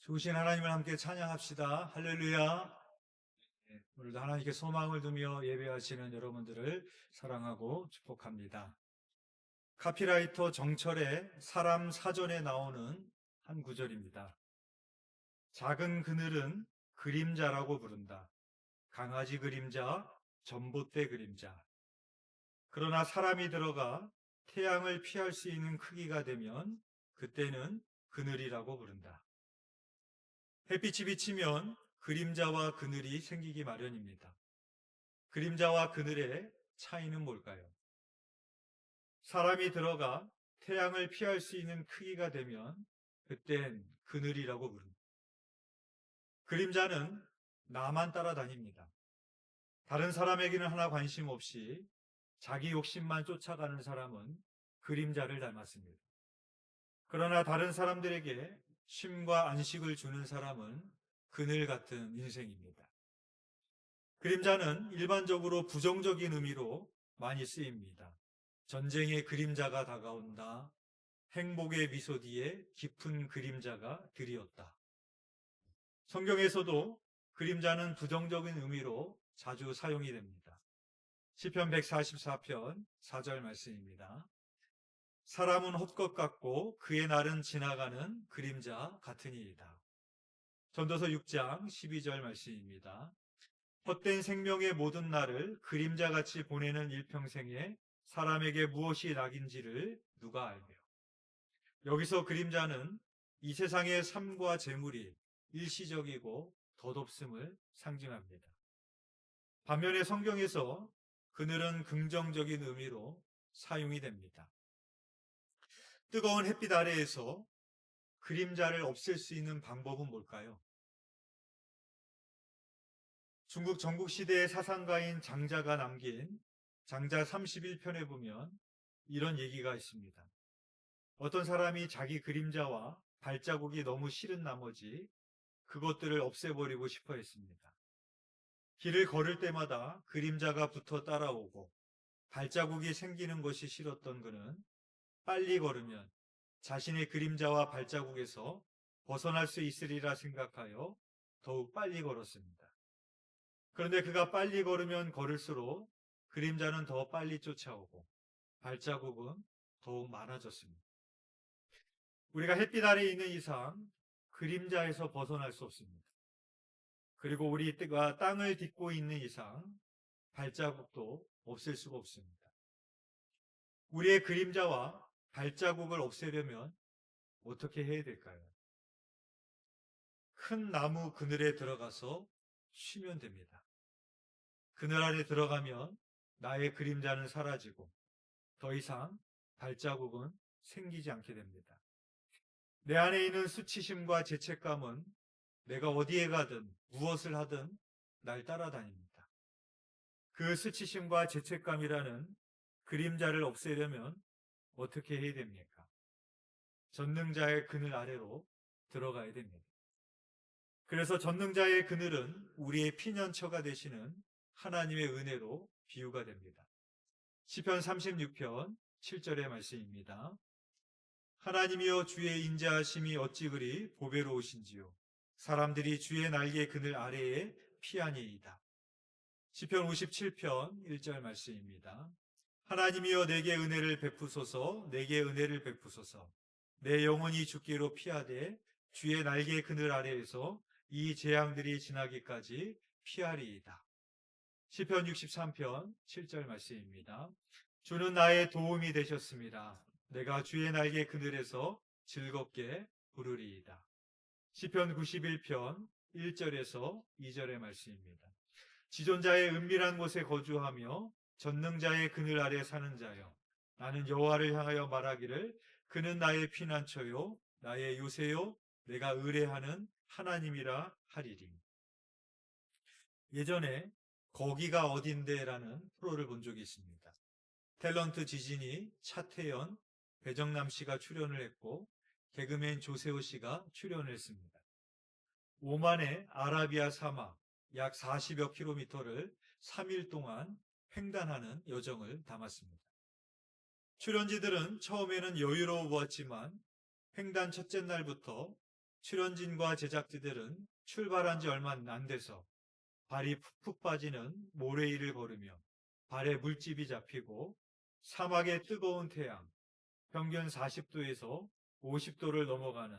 좋으신 하나님을 함께 찬양합시다. 할렐루야. 오늘도 하나님께 소망을 두며 예배하시는 여러분들을 사랑하고 축복합니다. 카피라이터 정철의 사람 사전에 나오는 한 구절입니다. 작은 그늘은 그림자라고 부른다. 강아지 그림자, 전봇대 그림자. 그러나 사람이 들어가 태양을 피할 수 있는 크기가 되면 그때는 그늘이라고 부른다. 햇빛이 비치면 그림자와 그늘이 생기기 마련입니다. 그림자와 그늘의 차이는 뭘까요? 사람이 들어가 태양을 피할 수 있는 크기가 되면 그땐 그늘이라고 부릅니다. 그림자는 나만 따라다닙니다. 다른 사람에게는 하나 관심 없이 자기 욕심만 쫓아가는 사람은 그림자를 닮았습니다. 그러나 다른 사람들에게 쉼과 안식을 주는 사람은 그늘 같은 인생입니다. 그림자는 일반적으로 부정적인 의미로 많이 쓰입니다. 전쟁의 그림자가 다가온다. 행복의 미소 뒤에 깊은 그림자가 들이었다. 성경에서도 그림자는 부정적인 의미로 자주 사용이 됩니다. 시편 144편 4절 말씀입니다. 사람은 헛것 같고 그의 날은 지나가는 그림자 같으니이다. 전도서 6장 12절 말씀입니다. 헛된 생명의 모든 날을 그림자같이 보내는 일평생에 사람에게 무엇이 낙인지를 누가 알며. 여기서 그림자는 이 세상의 삶과 재물이 일시적이고 덧없음을 상징합니다. 반면에 성경에서 그늘은 긍정적인 의미로 사용이 됩니다. 뜨거운 햇빛 아래에서 그림자를 없앨 수 있는 방법은 뭘까요? 중국 전국시대의 사상가인 장자가 남긴 장자 31편에 보면 이런 얘기가 있습니다. 어떤 사람이 자기 그림자와 발자국이 너무 싫은 나머지 그것들을 없애버리고 싶어 했습니다. 길을 걸을 때마다 그림자가 붙어 따라오고 발자국이 생기는 것이 싫었던 그는 빨리 걸으면 자신의 그림자와 발자국에서 벗어날 수 있으리라 생각하여 더욱 빨리 걸었습니다. 그런데 그가 빨리 걸으면 걸을수록 그림자는 더 빨리 쫓아오고 발자국은 더욱 많아졌습니다. 우리가 햇빛 아래에 있는 이상 그림자에서 벗어날 수 없습니다. 그리고 우리가 땅을 딛고 있는 이상 발자국도 없앨 수가 없습니다. 우리의 그림자와 발자국을 없애려면 어떻게 해야 될까요? 큰 나무 그늘에 들어가서 쉬면 됩니다. 그늘 안에 들어가면 나의 그림자는 사라지고 더 이상 발자국은 생기지 않게 됩니다. 내 안에 있는 수치심과 죄책감은 내가 어디에 가든 무엇을 하든 날 따라다닙니다. 그 수치심과 죄책감이라는 그림자를 없애려면 어떻게 해야 됩니까? 전능자의 그늘 아래로 들어가야 됩니다. 그래서 전능자의 그늘은 우리의 피년처가 되시는 하나님의 은혜로 비유가 됩니다. 시편 36편 7절의 말씀입니다. 하나님이여 주의 인자하심이 어찌 그리 보배로우신지요. 사람들이 주의 날개 그늘 아래에 피하니이다. 시편 57편 1절 말씀입니다. 하나님이여 내게 은혜를 베푸소서, 내게 은혜를 베푸소서. 내 영혼이 죽기로 피하되 주의 날개 그늘 아래에서 이 재앙들이 지나기까지 피하리이다. 시편 63편 7절 말씀입니다. 주는 나의 도움이 되셨습니다. 내가 주의 날개 그늘에서 즐겁게 부르리이다. 시편 91편 1절에서 2절의 말씀입니다. 지존자의 은밀한 곳에 거주하며 전능자의 그늘 아래 사는 자여, 나는 여호와를 향하여 말하기를 그는 나의 피난처요 나의 요새요 내가 의뢰하는 하나님이라 하리리. 예전에 거기가 어딘데라는 프로를 본 적이 있습니다. 탤런트 지진이, 차태현, 배정남 씨가 출연을 했고 개그맨 조세호 씨가 출연을 했습니다. 오만의 아라비아 사막 약 40여 킬로미터를 3일 동안 횡단하는 여정을 담았습니다. 출연지들은 처음에는 여유로워 보았지만 횡단 첫째 날부터 출연진과 제작진들은 출발한 지 얼마 안 돼서 발이 푹푹 빠지는 모래 위를 걸으며 발에 물집이 잡히고 사막의 뜨거운 태양, 평균 40도에서 50도를 넘어가는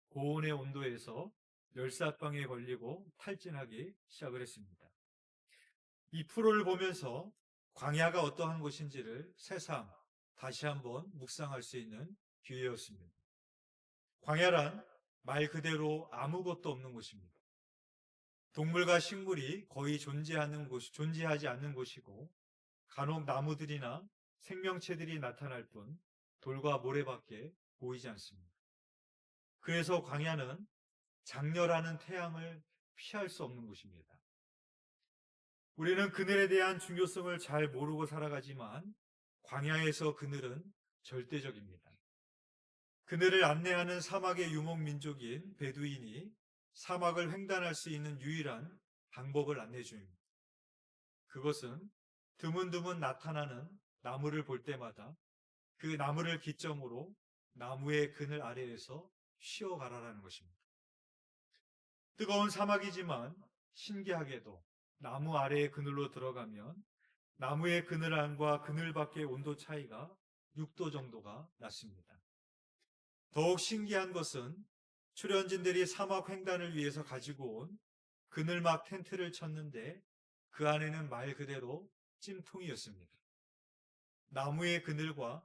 고온의 온도에서 열사병에 걸리고 탈진하기 시작을 했습니다. 이 프로를 보면서 광야가 어떠한 곳인지를 새삼 다시 한번 묵상할 수 있는 기회였습니다. 광야란 말 그대로 아무것도 없는 곳입니다. 동물과 식물이 거의 존재하지 않는 곳이고, 간혹 나무들이나 생명체들이 나타날 뿐 돌과 모래밖에 보이지 않습니다. 그래서 광야는 장렬하는 태양을 피할 수 없는 곳입니다. 우리는 그늘에 대한 중요성을 잘 모르고 살아가지만 광야에서 그늘은 절대적입니다. 그늘을 안내하는 사막의 유목민족인 베두인이 사막을 횡단할 수 있는 유일한 방법을 안내해 줍니다. 그것은 드문드문 나타나는 나무를 볼 때마다 그 나무를 기점으로 나무의 그늘 아래에서 쉬어가라라는 것입니다. 뜨거운 사막이지만 신기하게도 나무 아래의 그늘로 들어가면 나무의 그늘 안과 그늘 밖의 온도 차이가 6도 정도가 났습니다. 더욱 신기한 것은 출연진들이 사막 횡단을 위해서 가지고 온 그늘막 텐트를 쳤는데 그 안에는 말 그대로 찜통이었습니다. 나무의 그늘과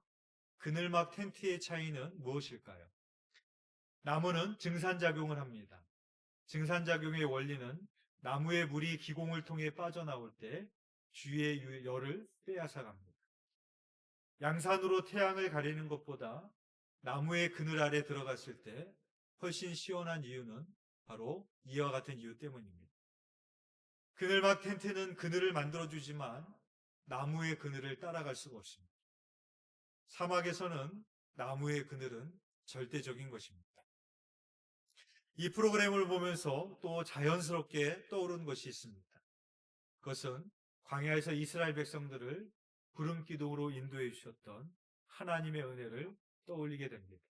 그늘막 텐트의 차이는 무엇일까요? 나무는 증산작용을 합니다. 증산작용의 원리는 나무의 물이 기공을 통해 빠져나올 때 주위의 열을 빼앗아갑니다. 양산으로 태양을 가리는 것보다 나무의 그늘 아래 들어갔을 때 훨씬 시원한 이유는 바로 이와 같은 이유 때문입니다. 그늘막 텐트는 그늘을 만들어주지만 나무의 그늘을 따라갈 수가 없습니다. 사막에서는 나무의 그늘은 절대적인 것입니다. 이 프로그램을 보면서 또 자연스럽게 떠오른 것이 있습니다. 그것은 광야에서 이스라엘 백성들을 구름 기둥으로 인도해 주셨던 하나님의 은혜를 떠올리게 됩니다.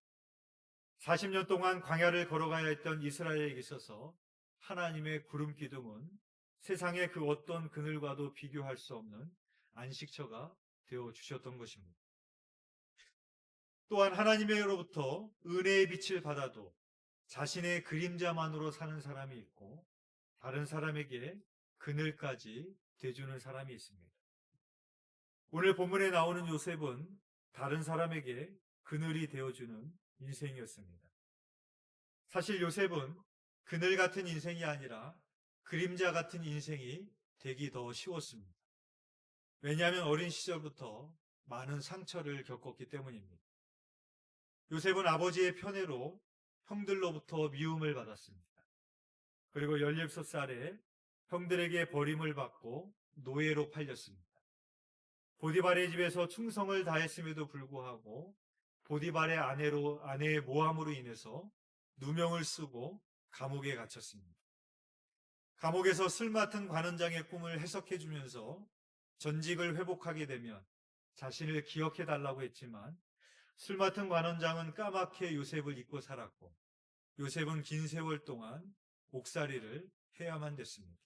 40년 동안 광야를 걸어가야 했던 이스라엘에게 있어서 하나님의 구름 기둥은 세상의 그 어떤 그늘과도 비교할 수 없는 안식처가 되어 주셨던 것입니다. 또한 하나님으로부터 은혜의 빛을 받아도 자신의 그림자만으로 사는 사람이 있고 다른 사람에게 그늘까지 돼주는 사람이 있습니다. 오늘 본문에 나오는 요셉은 다른 사람에게 그늘이 되어주는 인생이었습니다. 사실 요셉은 그늘 같은 인생이 아니라 그림자 같은 인생이 되기 더 쉬웠습니다. 왜냐하면 어린 시절부터 많은 상처를 겪었기 때문입니다. 요셉은 아버지의 편애로 형들로부터 미움을 받았습니다. 그리고 16살에 형들에게 버림을 받고 노예로 팔렸습니다. 보디발의 집에서 충성을 다했음에도 불구하고 보디발의 아내의 모함으로 인해서 누명을 쓰고 감옥에 갇혔습니다. 감옥에서 쓸 맡은 관원장의 꿈을 해석해 주면서 전직을 회복하게 되면 자신을 기억해 달라고 했지만 쓸 맡은 관원장은 까맣게 요셉을 잊고 살았고 요셉은 긴 세월 동안 옥살이를 해야만 됐습니다.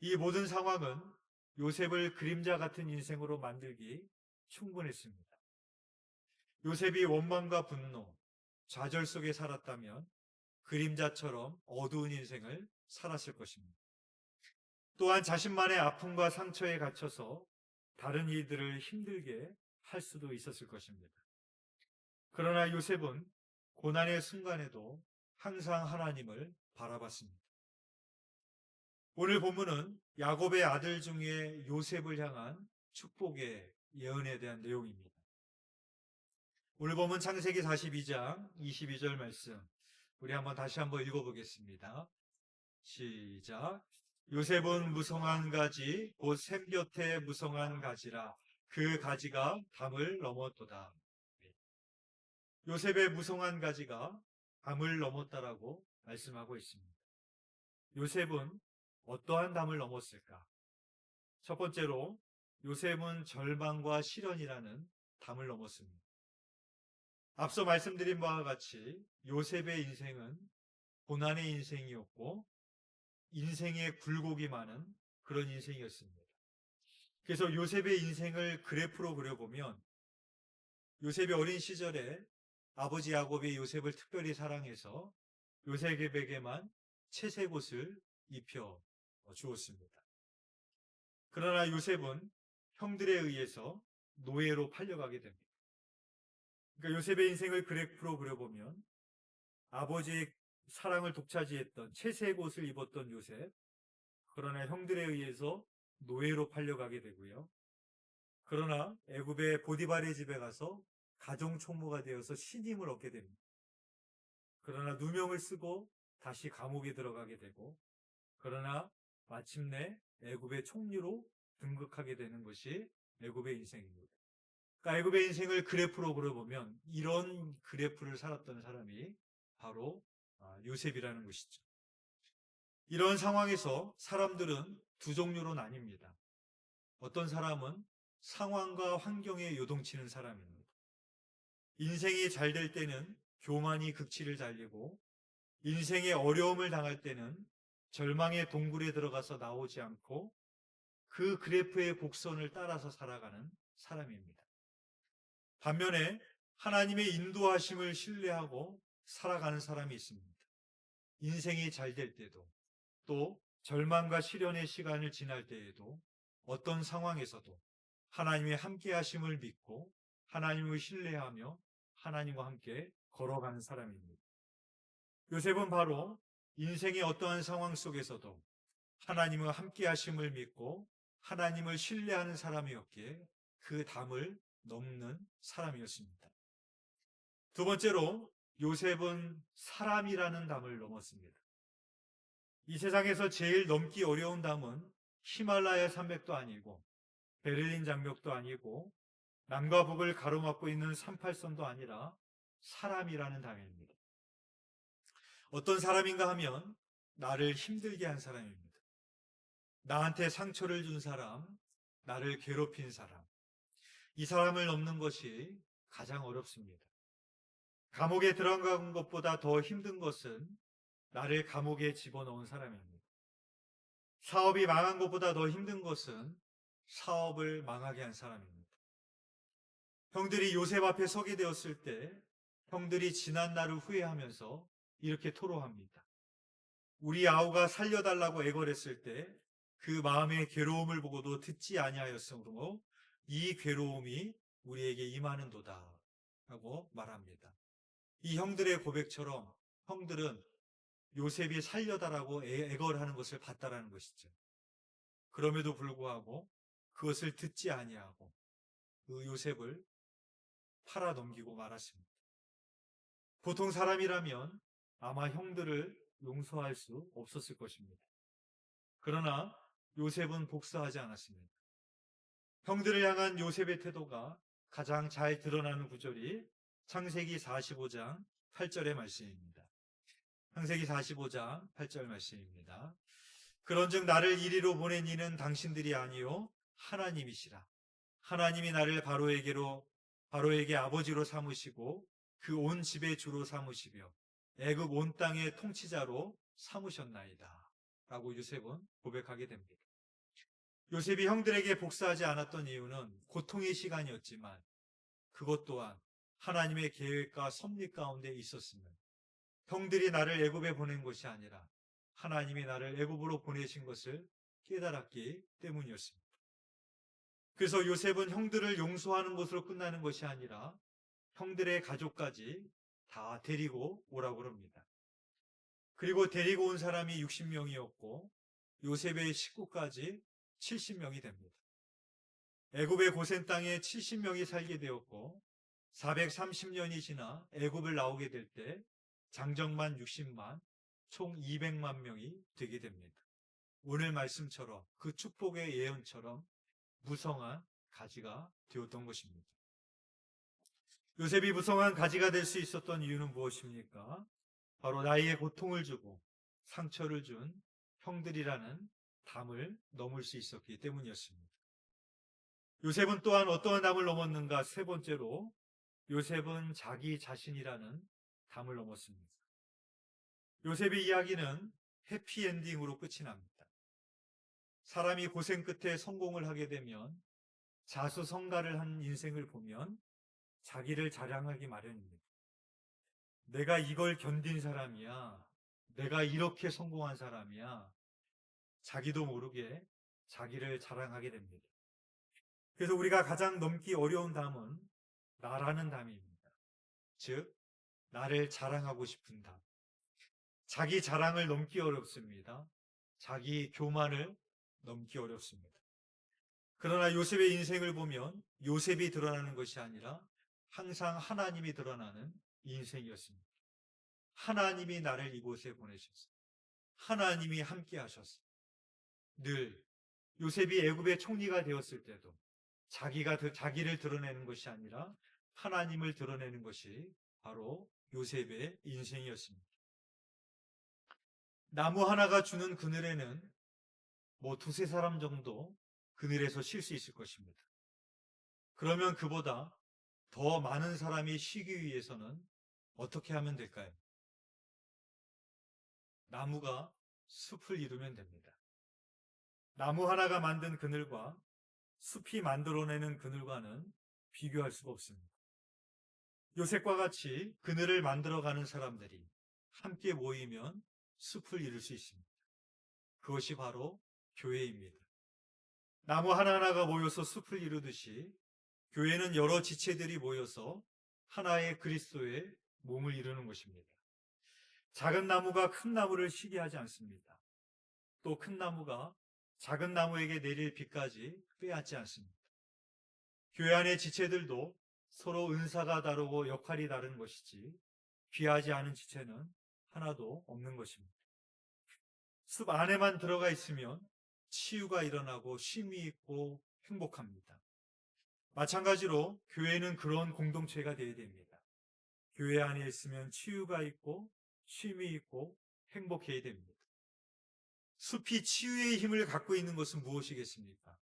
이 모든 상황은 요셉을 그림자 같은 인생으로 만들기 충분했습니다. 요셉이 원망과 분노, 좌절 속에 살았다면 그림자처럼 어두운 인생을 살았을 것입니다. 또한 자신만의 아픔과 상처에 갇혀서 다른 이들을 힘들게 할 수도 있었을 것입니다. 그러나 요셉은 고난의 순간에도 항상 하나님을 바라봤습니다. 오늘 본문은 야곱의 아들 중에 요셉을 향한 축복의 예언에 대한 내용입니다. 오늘 본문 창세기 42장 22절 말씀 우리 다시 한번 읽어보겠습니다. 시작. 요셉은 무성한 가지 곧 샘곁에 무성한 가지라 그 가지가 담을 넘었도다. 요셉의 무성한 가지가 담을 넘었다라고 말씀하고 있습니다. 요셉은 어떠한 담을 넘었을까? 첫 번째로 요셉은 절망과 시련이라는 담을 넘었습니다. 앞서 말씀드린 바와 같이 요셉의 인생은 고난의 인생이었고 인생에 굴곡이 많은 그런 인생이었습니다. 그래서 요셉의 인생을 그래프로 그려보면 요셉이 어린 시절에 아버지 야곱이 요셉을 특별히 사랑해서 요셉에게만 채색 옷을 입혀 주었습니다. 그러나 요셉은 형들에 의해서 노예로 팔려가게 됩니다. 그러니까 요셉의 인생을 그래프로 그려보면 아버지의 사랑을 독차지했던 채색 옷을 입었던 요셉, 그러나 형들에 의해서 노예로 팔려가게 되고요. 그러나 애굽의 보디발의 집에 가서 가정 총무가 되어서 신임을 얻게 됩니다. 그러나 누명을 쓰고 다시 감옥에 들어가게 되고, 그러나 마침내 애굽의 총리로 등극하게 되는 것이 애굽의 인생입니다. 그러니까 애굽의 인생을 그래프로 그려보면 이런 그래프를 살았던 사람이 바로 요셉이라는 것이죠. 이런 상황에서 사람들은 두 종류로 나뉩니다. 어떤 사람은 상황과 환경에 요동치는 사람입니다. 인생이 잘 될 때는 교만이 극치를 달리고 인생의 어려움을 당할 때는 절망의 동굴에 들어가서 나오지 않고 그 그래프의 곡선을 따라서 살아가는 사람입니다. 반면에 하나님의 인도하심을 신뢰하고 살아가는 사람이 있습니다. 인생이 잘 될 때도 또 절망과 시련의 시간을 지날 때에도 어떤 상황에서도 하나님의 함께 하심을 믿고 하나님을 신뢰하며 하나님과 함께 걸어가는 사람입니다. 요셉은 바로 인생의 어떠한 상황 속에서도 하나님과 함께 하심을 믿고 하나님을 신뢰하는 사람이었기에 그 담을 넘는 사람이었습니다. 두 번째로 요셉은 사람이라는 담을 넘었습니다. 이 세상에서 제일 넘기 어려운 담은 히말라야 산맥도 아니고 베를린 장벽도 아니고 남과 북을 가로막고 있는 38선도 아니라 사람이라는 담입니다. 어떤 사람인가 하면 나를 힘들게 한 사람입니다. 나한테 상처를 준 사람, 나를 괴롭힌 사람, 이 사람을 넘는 것이 가장 어렵습니다. 감옥에 들어간 것보다 더 힘든 것은 나를 감옥에 집어넣은 사람입니다. 사업이 망한 것보다 더 힘든 것은 사업을 망하게 한 사람입니다. 형들이 요셉 앞에 서게 되었을 때 형들이 지난 날을 후회하면서 이렇게 토로합니다. 우리 아우가 살려달라고 애걸했을 때 그 마음의 괴로움을 보고도 듣지 아니하였으므로 이 괴로움이 우리에게 임하는도다 라고 말합니다. 이 형들의 고백처럼 형들은 요셉이 살려달라고 애걸하는 것을 봤다라는 것이죠. 그럼에도 불구하고 그것을 듣지 아니하고 그 요셉을 팔아 넘기고 말았습니다. 보통 사람이라면 아마 형들을 용서할 수 없었을 것입니다. 그러나 요셉은 복수하지 않았습니다. 형들을 향한 요셉의 태도가 가장 잘 드러나는 구절이 창세기 45장 8절의 말씀입니다. 창세기 45장 8절 말씀입니다. 그런즉 나를 이리로 보낸 이는 당신들이 아니요 하나님이시라. 하나님이 나를 바로에게 아버지로 삼으시고 그 온 집의 주로 삼으시며 애굽 온 땅의 통치자로 삼으셨나이다. 라고 요셉은 고백하게 됩니다. 요셉이 형들에게 복수하지 않았던 이유는 고통의 시간이었지만 그것 또한 하나님의 계획과 섭리 가운데 있었으며 형들이 나를 애굽에 보낸 것이 아니라 하나님이 나를 애굽으로 보내신 것을 깨달았기 때문이었습니다. 그래서 요셉은 형들을 용서하는 것으로 끝나는 것이 아니라 형들의 가족까지 다 데리고 오라고 합니다. 그리고 데리고 온 사람이 60명이었고 요셉의 식구까지 70명이 됩니다. 애굽의 고센 땅에 70명이 살게 되었고 430년이 지나 애굽을 나오게 될 때 장정만 60만, 총 200만 명이 되게 됩니다. 오늘 말씀처럼 그 축복의 예언처럼 무성한 가지가 되었던 것입니다. 요셉이 무성한 가지가 될 수 있었던 이유는 무엇입니까? 바로 나에게 고통을 주고 상처를 준 형들이라는 담을 넘을 수 있었기 때문이었습니다. 요셉은 또한 어떠한 담을 넘었는가? 세 번째로 요셉은 자기 자신이라는 담을 넘었습니다. 요셉의 이야기는 해피엔딩으로 끝이 납니다. 사람이 고생 끝에 성공을 하게 되면 자수성가를 한 인생을 보면 자기를 자랑하기 마련입니다. 내가 이걸 견딘 사람이야. 내가 이렇게 성공한 사람이야. 자기도 모르게 자기를 자랑하게 됩니다. 그래서 우리가 가장 넘기 어려운 담은 나라는 담입니다. 즉, 나를 자랑하고 싶은 담. 자기 자랑을 넘기 어렵습니다. 자기 교만을 넘기 어렵습니다. 그러나 요셉의 인생을 보면 요셉이 드러나는 것이 아니라 항상 하나님이 드러나는 인생이었습니다. 하나님이 나를 이곳에 보내셨어요. 하나님이 함께 하셨어요. 늘 요셉이 애굽의 총리가 되었을 때도 자기를 드러내는 것이 아니라 하나님을 드러내는 것이 바로 요셉의 인생이었습니다. 나무 하나가 주는 그늘에는 두세 사람 정도 그늘에서 쉴 수 있을 것입니다. 그러면 그보다 더 많은 사람이 쉬기 위해서는 어떻게 하면 될까요? 나무가 숲을 이루면 됩니다. 나무 하나가 만든 그늘과 숲이 만들어내는 그늘과는 비교할 수가 없습니다. 요셉과 같이 그늘을 만들어가는 사람들이 함께 모이면 숲을 이룰 수 있습니다. 그것이 바로 교회입니다. 나무 하나하나가 모여서 숲을 이루듯이 교회는 여러 지체들이 모여서 하나의 그리스도의 몸을 이루는 것입니다. 작은 나무가 큰 나무를 쉬게 하지 않습니다. 또 큰 나무가 작은 나무에게 내릴 비까지 빼앗지 않습니다. 교회 안의 지체들도 서로 은사가 다르고 역할이 다른 것이지 귀하지 않은 지체는 하나도 없는 것입니다. 숲 안에만 들어가 있으면 치유가 일어나고 쉼이 있고 행복합니다. 마찬가지로 교회는 그런 공동체가 되어야 됩니다. 교회 안에 있으면 치유가 있고 쉼이 있고 행복해야 됩니다. 숲이 치유의 힘을 갖고 있는 것은 무엇이겠습니까?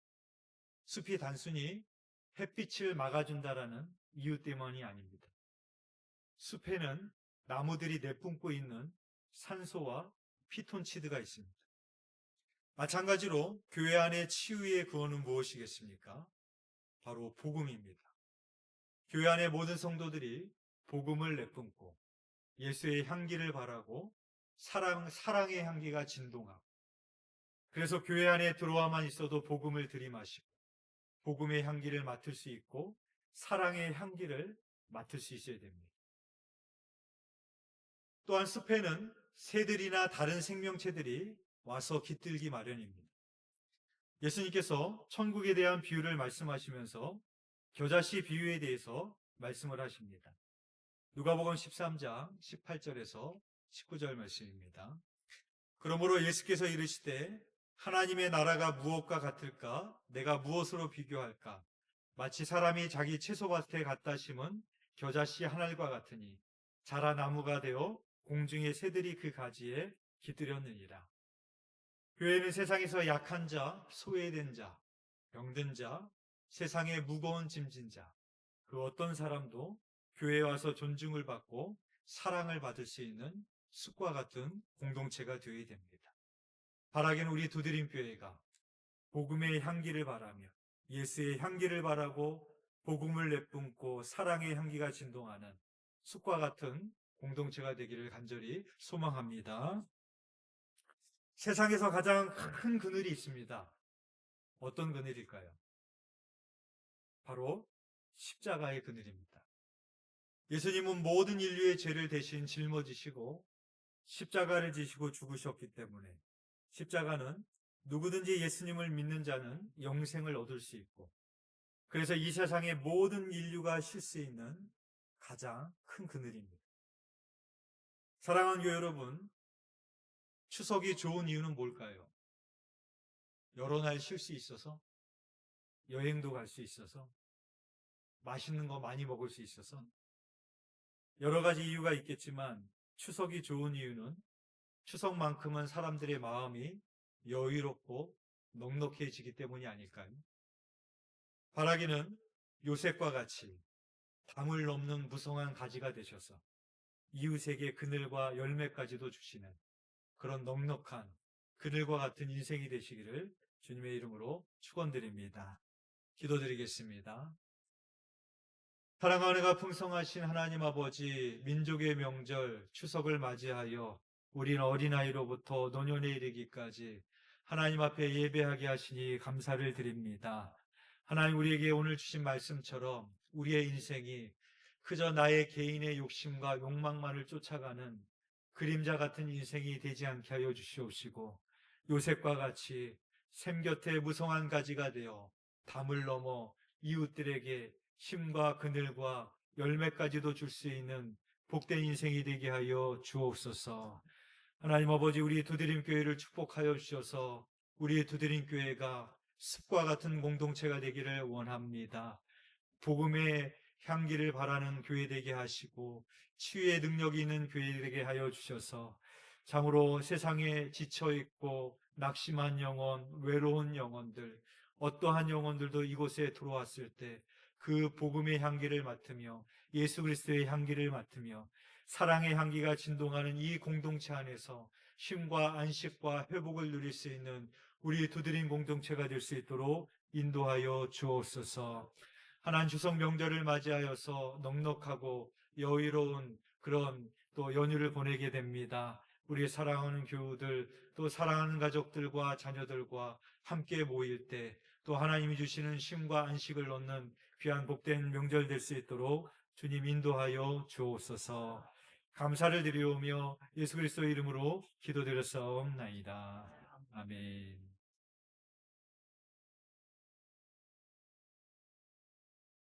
숲이 단순히 햇빛을 막아준다라는 이유 때문이 아닙니다. 숲에는 나무들이 내뿜고 있는 산소와 피톤치드가 있습니다. 마찬가지로 교회 안의 치유의 구원은 무엇이겠습니까? 바로 복음입니다. 교회 안의 모든 성도들이 복음을 내뿜고 예수의 향기를 바라고 사랑의 향기가 진동하고, 그래서 교회 안에 들어와만 있어도 복음을 들이마시고 복음의 향기를 맡을 수 있고 사랑의 향기를 맡을 수 있어야 됩니다. 또한 숲에는 새들이나 다른 생명체들이 와서 깃들기 마련입니다. 예수님께서 천국에 대한 비유를 말씀하시면서 겨자씨 비유에 대해서 말씀을 하십니다. 누가복음 13장 18절에서 19절 말씀입니다. 그러므로 예수께서 이르시되 하나님의 나라가 무엇과 같을까? 내가 무엇으로 비교할까? 마치 사람이 자기 채소밭에 갖다 심은 겨자씨 한 알과 같으니 자라 나무가 되어 공중의 새들이 그 가지에 깃들였느니라. 교회는 세상에서 약한 자, 소외된 자, 병든 자, 세상에 무거운 짐진 자, 그 어떤 사람도 교회에 와서 존중을 받고 사랑을 받을 수 있는 숲과 같은 공동체가 되어야 됩니다. 바라기는 우리 두드림교회가 복음의 향기를 바라며 예수의 향기를 바라고 복음을 내뿜고 사랑의 향기가 진동하는 숲과 같은 공동체가 되기를 간절히 소망합니다. 세상에서 가장 큰 그늘이 있습니다. 어떤 그늘일까요? 바로 십자가의 그늘입니다. 예수님은 모든 인류의 죄를 대신 짊어지시고 십자가를 지시고 죽으셨기 때문에 십자가는 누구든지 예수님을 믿는 자는 영생을 얻을 수 있고, 그래서 이 세상의 모든 인류가 쉴 수 있는 가장 큰 그늘입니다. 사랑하는 교회 여러분, 추석이 좋은 이유는 뭘까요? 여러 날 쉴 수 있어서, 여행도 갈 수 있어서, 맛있는 거 많이 먹을 수 있어서, 여러 가지 이유가 있겠지만 추석이 좋은 이유는 추석만큼은 사람들의 마음이 여유롭고 넉넉해지기 때문이 아닐까요? 바라기는 요셉과 같이 담을 넘는 무성한 가지가 되셔서 이웃에게 그늘과 열매까지도 주시는 그런 넉넉한 그늘과 같은 인생이 되시기를 주님의 이름으로 축원드립니다. 기도드리겠습니다. 사랑하는 가 풍성하신 하나님 아버지, 민족의 명절 추석을 맞이하여 우리는 어린아이로부터 노년에 이르기까지 하나님 앞에 예배하게 하시니 감사를 드립니다. 하나님, 우리에게 오늘 주신 말씀처럼 우리의 인생이 그저 나의 개인의 욕심과 욕망만을 쫓아가는 그림자 같은 인생이 되지 않게 하여 주시옵시고, 요셉과 같이 샘 곁에 무성한 가지가 되어 담을 넘어 이웃들에게 힘과 그늘과 열매까지도 줄 수 있는 복된 인생이 되게 하여 주옵소서. 하나님 아버지, 우리 두드림 교회를 축복하여 주셔서 우리 두드림 교회가 습과 같은 공동체가 되기를 원합니다. 복음의 향기를 바라는 교회 되게 하시고 치유의 능력이 있는 교회 되게 하여 주셔서 참으로 세상에 지쳐 있고 낙심한 영혼, 외로운 영혼들, 어떠한 영혼들도 이곳에 들어왔을 때 그 복음의 향기를 맡으며 예수 그리스도의 향기를 맡으며 사랑의 향기가 진동하는 이 공동체 안에서 쉼과 안식과 회복을 누릴 수 있는 우리 두드림 공동체가 될 수 있도록 인도하여 주옵소서. 하나님, 추석 명절을 맞이하여서 넉넉하고 여유로운 그런 또 연휴를 보내게 됩니다. 우리 사랑하는 교우들, 또 사랑하는 가족들과 자녀들과 함께 모일 때 또 하나님이 주시는 쉼과 안식을 얻는 귀한 복된 명절 될 수 있도록 주님 인도하여 주옵소서. 감사를 드리오며 예수 그리스도의 이름으로 기도드렸사옵나이다. 아멘.